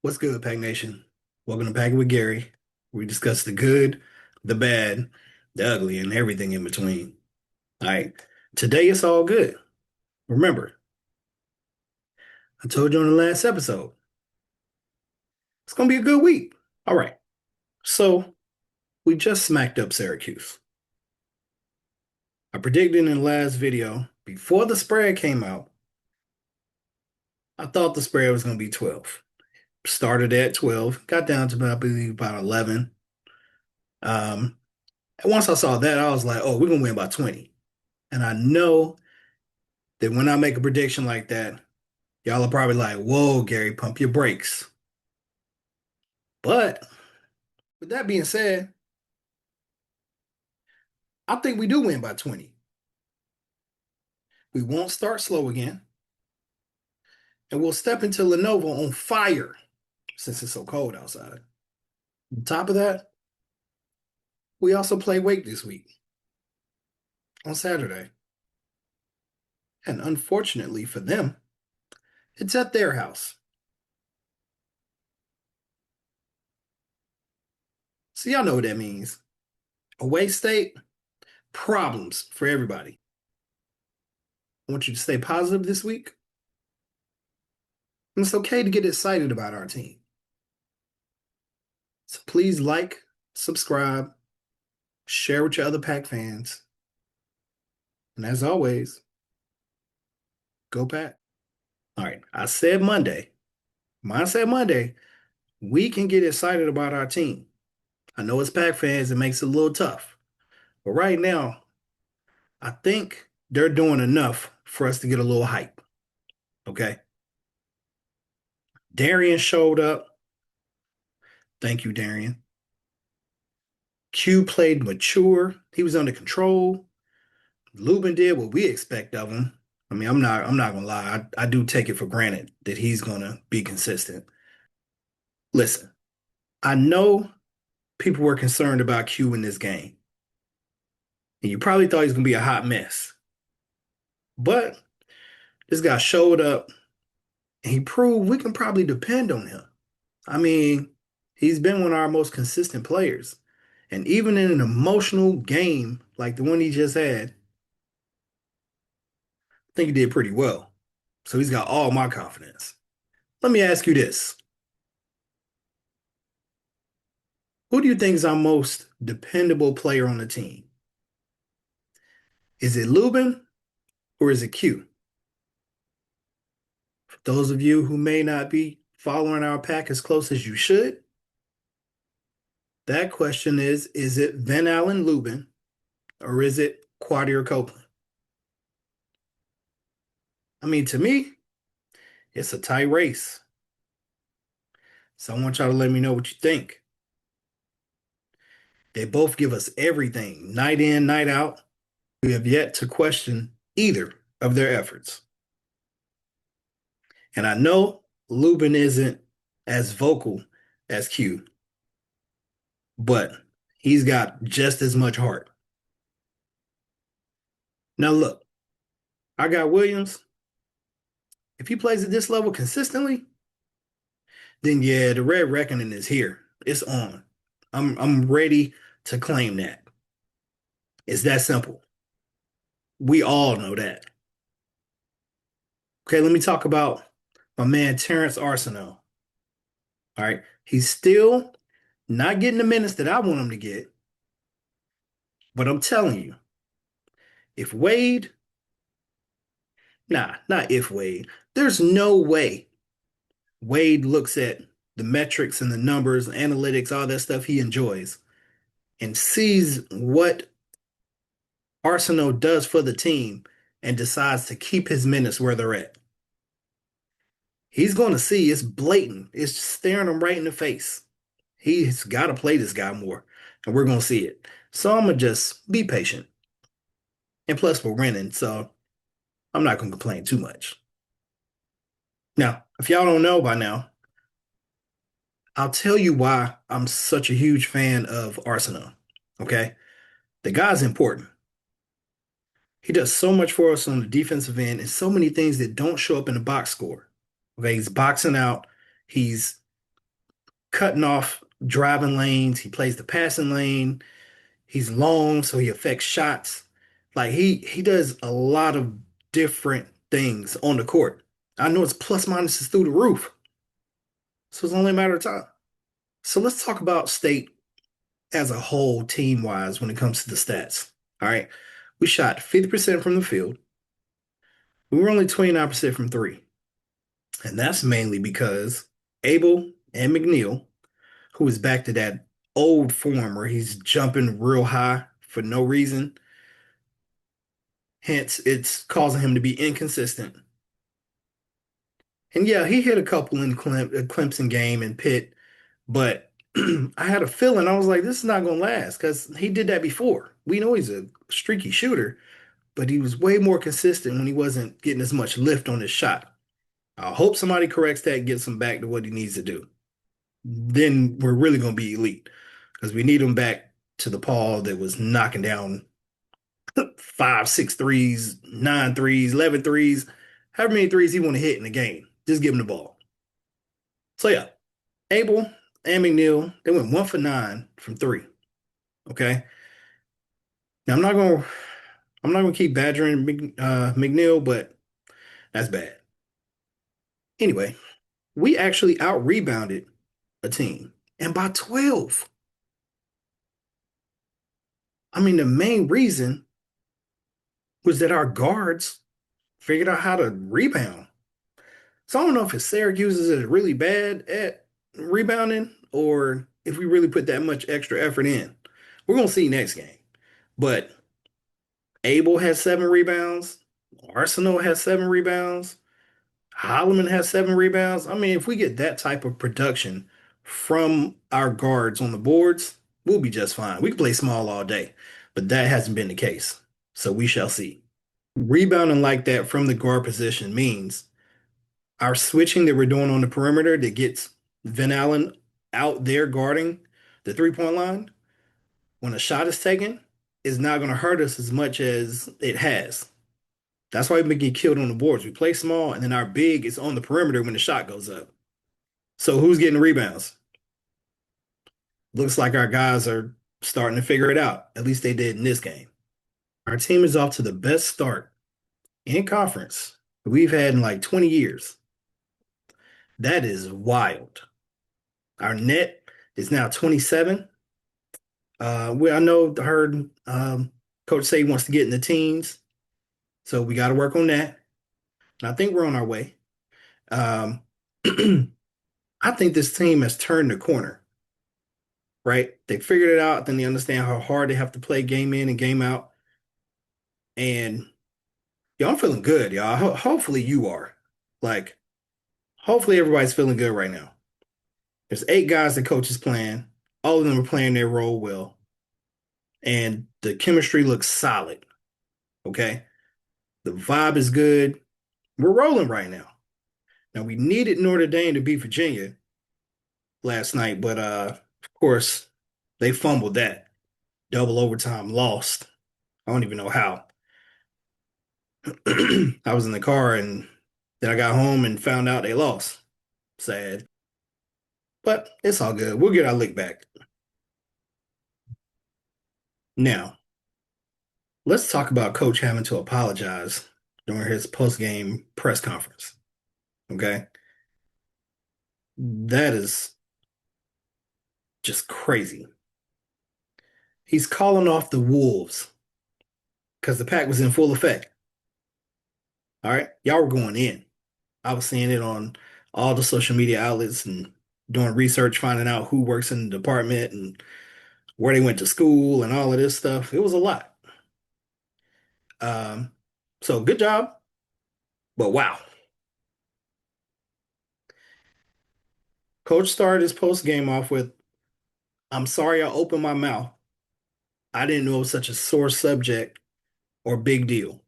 What's good, Pack Nation? Welcome to Packin With Gary. We discuss the good, the bad, the ugly, and everything in between. All right. Today it's all good. Remember, I told you on the last episode, it's gonna be a good week. All right. So we just smacked up Syracuse. I predicted in the last video, before the spread came out, I thought the spread was gonna be 12. Started at 12, got down to I believe about 11. Um, and once I saw that, I was like, oh, we're gonna win by 20. And I know that when I make a prediction like that, y'all are probably like, whoa, Gary, pump your brakes. But with that being said, I think we do win by 20. We won't start slow again, and we'll step into Lenovo on fire since it's so cold outside. On top of that, we also play Wake this week on Saturday. And unfortunately for them, it's at their house. So y'all know what that means. Away state, problems for everybody. I want you to stay positive this week. And it's okay to get excited about our team. So please like, subscribe, share with your other Pack fans. And as always, go Pack. All right, I said Monday. Mine said Monday. We can get excited about our team. I know as Pack fans, it makes it a little tough. But right now, I think they're doing enough for us to get a little hype. Okay. Darian showed up. Thank you, Darian. Q played mature. He was under control. Lubin did what we expect of him. I mean, I'm not gonna lie. I do take it for granted that he's gonna be consistent. Listen, I know people were concerned about Q in this game, and you probably thought he was gonna be a hot mess. But this guy showed up, and he proved we can probably depend on him. I mean, he's been one of our most consistent players, and even in an emotional game like the one he just had, I think he did pretty well. So he's got all my confidence. Let me ask you this. Who do you think is our most dependable player on the team? Is it Lubin or is it Q? For those of you who may not be following our pack as close as you should, that question is it Van Allen Lubin or is it Quadir Copeland? I mean, to me, it's a tight race. So I want y'all to let me know what you think. They both give us everything, night in, night out. We have yet to question either of their efforts. And I know Lubin isn't as vocal as Q, but he's got just as much heart. Now, look, I got Williams. If he plays at this level consistently, then yeah, the Red Reckoning is here. It's on. I'm ready to claim that. It's that simple. We all know that. Okay, let me talk about my man Terrence Arsenault. All right. He's still not getting the minutes that I want him to get. But I'm telling you, if Wade, nah, not if Wade, there's no way Wade looks at the metrics and the numbers, analytics, all that stuff he enjoys, and sees what Arsenault does for the team and decides to keep his minutes where they're at. He's going to see it's blatant. It's staring him right in the face. He's got to play this guy more, and we're going to see it. So I'm going to just be patient. And plus, we're winning, so I'm not going to complain too much. Now, if y'all don't know by now, I'll tell you why I'm such a huge fan of Arsenault. Okay? The guy's important. He does so much for us on the defensive end and so many things that don't show up in the box score. Okay, he's boxing out. He's cutting off driving lanes. He plays the passing lane. He's long, so he affects shots. Like he does a lot of different things on the court. I know it's plus minuses through the roof, so it's only a matter of time. So let's talk about State as a whole, team wise, when it comes to the stats. All right, we shot 50% from the field. We were only 29% from three, and that's mainly because Abel and McNeil, who is back to that old form where he's jumping real high for no reason. Hence, it's causing him to be inconsistent. And yeah, he hit a couple in Clemson game and Pitt, but I had a feeling I was like, this is not going to last because he did that before. We know he's a streaky shooter, but he was way more consistent when he wasn't getting as much lift on his shot. I hope somebody corrects that and gets him back to what he needs to do. Then we're really going to be elite because we need him back to the Paul that was knocking down five, six threes, nine threes, 11 threes, however many threes he want to hit in the game. Just give him the ball. So yeah, Abel and McNeil, they went 1 for 9 from three. Okay. Now I'm not gonna keep badgering McNeil, but that's bad. Anyway, we actually out rebounded a team and by 12. I mean, the main reason was that our guards figured out how to rebound. So I don't know if it's Syracuse is really bad at rebounding or if we really put that much extra effort in. We're gonna see next game. But Abel has 7 rebounds. Arsenal has 7 rebounds. Holloman has 7 rebounds. I mean, if we get that type of production from our guards on the boards, we'll be just fine. We can play small all day, but that hasn't been the case. So we shall see. Rebounding like that from the guard position means our switching that we're doing on the perimeter that gets Van Allen out there guarding the 3-point line when a shot is taken is not going to hurt us as much as it has. That's why we've been getting killed on the boards. We play small, and then our big is on the perimeter when the shot goes up. So who's getting rebounds? Looks like our guys are starting to figure it out. At least they did in this game. Our team is off to the best start in conference we've had in like 20 years. That is wild. Our net is now 27. I know heard Coach say he wants to get in the teens, so we got to work on that. And I think we're on our way. Um, I think this team has turned the corner, right? They figured it out, then they understand how hard they have to play game in and game out. And y'all, I'm feeling good, y'all. Hopefully you are. Like, hopefully everybody's feeling good right now. There's 8 guys the coach is playing. All of them are playing their role well. And the chemistry looks solid. Okay. The vibe is good. We're rolling right now. Now we needed Notre Dame to beat Virginia last night, but of course they fumbled that. Double overtime lost. I don't even know how. I was in the car and then I got home and found out they lost. Sad. But it's all good. We'll get our lick back. Now, let's talk about Coach having to apologize during his post-game press conference. Okay. That is just crazy. He's calling off the Wolves because the pack was in full effect. All right. Y'all were going in. I was seeing it on all the social media outlets and doing research, finding out who works in the department and where they went to school and all of this stuff. It was a lot. Um, so good job, but wow. Coach started his post game off with, I'm sorry I opened my mouth. I didn't know it was such a sore subject or big deal.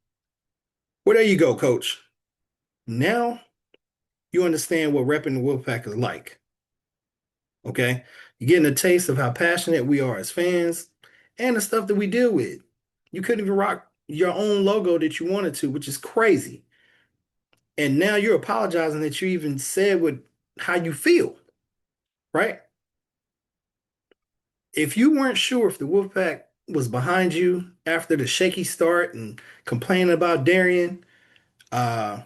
Well, there you go, coach. Now you understand what repping the Wolfpack is like. Okay? You're getting a taste of how passionate we are as fans and the stuff that we deal with. You couldn't even rock your own logo that you wanted to, which is crazy. And now you're apologizing that you even said how you feel, right? if you weren't sure if the Wolfpack was behind you after the shaky start and complaining about Darian, uh,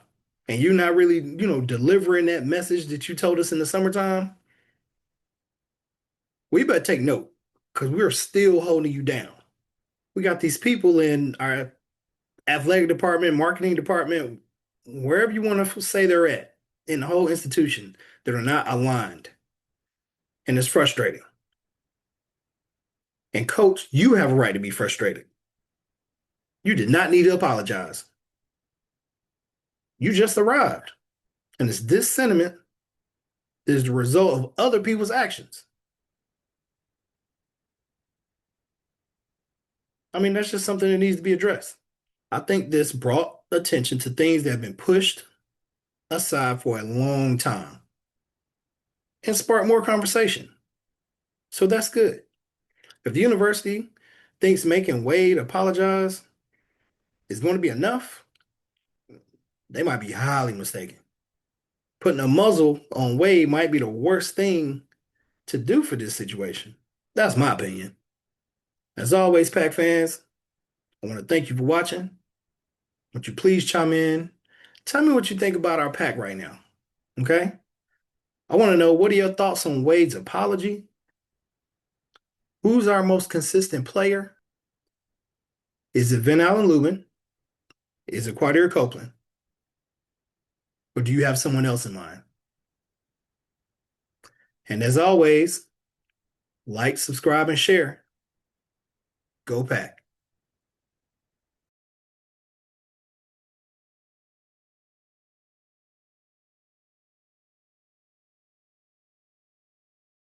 and you're not really, delivering that message that you told us in the summertime, we better take note because we're still holding you down. We got these people in our athletic department, marketing department, wherever you want to say they're at in the whole institution that are not aligned. And it's frustrating. And coach, you have a right to be frustrated. You did not need to apologize. You just arrived. And it's this sentiment that is the result of other people's actions. I mean, that's just something that needs to be addressed. I think this brought attention to things that have been pushed aside for a long time and sparked more conversation. So that's good. If the university thinks making Wade apologize is going to be enough, they might be highly mistaken. Putting a muzzle on Wade might be the worst thing to do for this situation. That's my opinion. As always, Pack fans, I want to thank you for watching. Would you please chime in? Tell me what you think about our pack right now. Okay? I want to know, what are your thoughts on Wade's apology? Who's our most consistent player? Is it Van Allen Lubin? Is it Quadir Copeland? Or do you have someone else in mind? And as always, like, subscribe, and share. Go Pack.